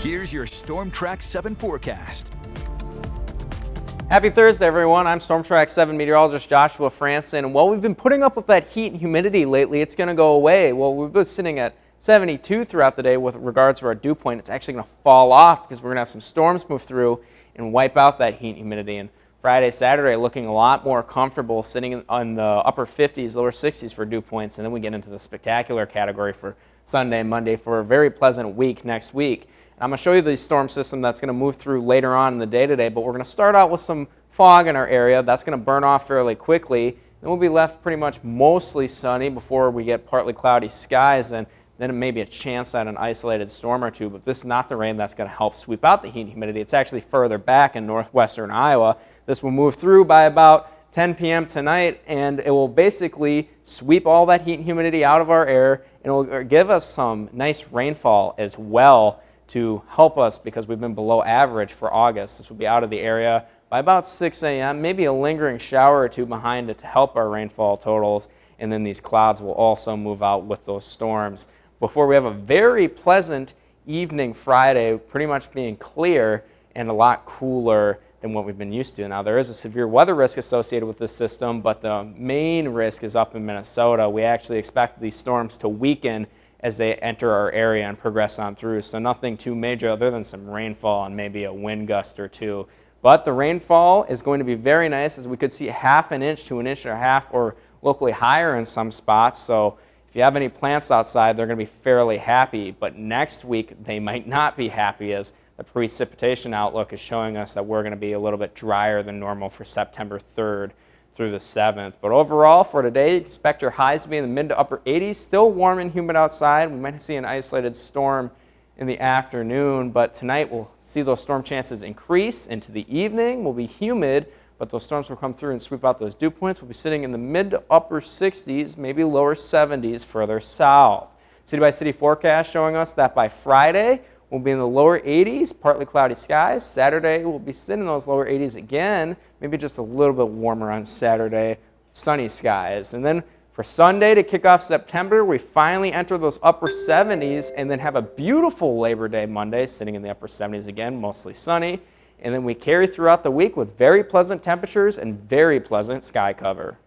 Here's your Storm Track 7 forecast. Happy Thursday, everyone. I'm Storm Track 7 meteorologist Joshua Franson. And while we've been putting up with that heat and humidity lately, it's going to go away. Well, we've been sitting at 72 throughout the day with regards to our dew point. It's actually going to fall off because we're going to have some storms move through and wipe out that heat and humidity. And Friday, Saturday looking a lot more comfortable, sitting on the upper 50s, lower 60s for dew points. And then we get into the spectacular category for Sunday and Monday for a very pleasant week next week. I'm going to show you the storm system that's going to move through later on in the day today, but we're going to start out with some fog in our area. That's going to burn off fairly quickly. Then we'll be left pretty much mostly sunny before we get partly cloudy skies, and then it may be a chance at an isolated storm or two, but this is not the rain that's going to help sweep out the heat and humidity. It's actually further back in northwestern Iowa. This will move through by about 10 p.m. tonight, and it will basically sweep all that heat and humidity out of our air, and it will give us some nice rainfall as well to help us because we've been below average for August. This will be out of the area by about 6 a.m., maybe a lingering shower or two behind it to help our rainfall totals, and then these clouds will also move out with those storms before we have a very pleasant evening Friday, pretty much being clear and a lot cooler than what we've been used to. Now, there is a severe weather risk associated with this system, but the main risk is up in Minnesota. We actually expect these storms to weaken as they enter our area and progress on through. So nothing too major other than some rainfall and maybe a wind gust or two. But the rainfall is going to be very nice, as we could see ½ an inch to 1.5 inches or locally higher in some spots. So if you have any plants outside, they're going to be fairly happy. But next week, they might not be happy, as the precipitation outlook is showing us that we're going to be a little bit drier than normal for September 3rd through the 7th. But overall for today, expect your highs to be in the mid to upper 80s. Still warm and humid outside. We might see an isolated storm in the afternoon, but tonight we'll see those storm chances increase into the evening. Will be humid, but those storms will come through and sweep out those dew points. We'll be sitting in the mid to upper 60s, maybe lower 70s further south. City by city forecast showing us that by Friday, we'll be in the lower 80s, partly cloudy skies. Saturday, we'll be sitting in those lower 80s again, maybe just a little bit warmer on Saturday, sunny skies. And then for Sunday to kick off September, we finally enter those upper 70s and then have a beautiful Labor Day Monday, sitting in the upper 70s again, mostly sunny. And then we carry throughout the week with very pleasant temperatures and very pleasant sky cover.